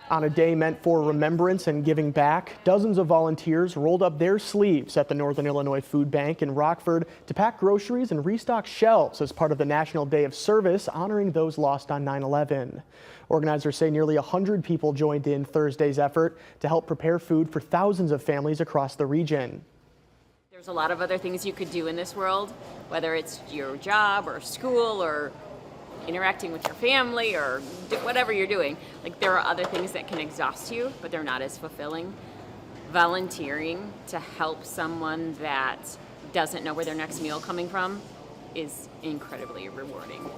On a day meant for remembrance and giving back, dozens of volunteers rolled up their sleeves at the Northern Illinois Food Bank in Rockford to pack groceries and restock shelves as part of the National Day of Service honoring those lost on 9/11. Organizers say nearly 100 people joined in Thursday's effort to help prepare food for thousands of families across the region. There's a lot of other things you could do in this world, whether it's your job or school or interacting with your family or whatever you're doing. Like, there are other things that can exhaust you, but they're not as fulfilling. Volunteering to help someone that doesn't know where their next meal coming from is incredibly rewarding.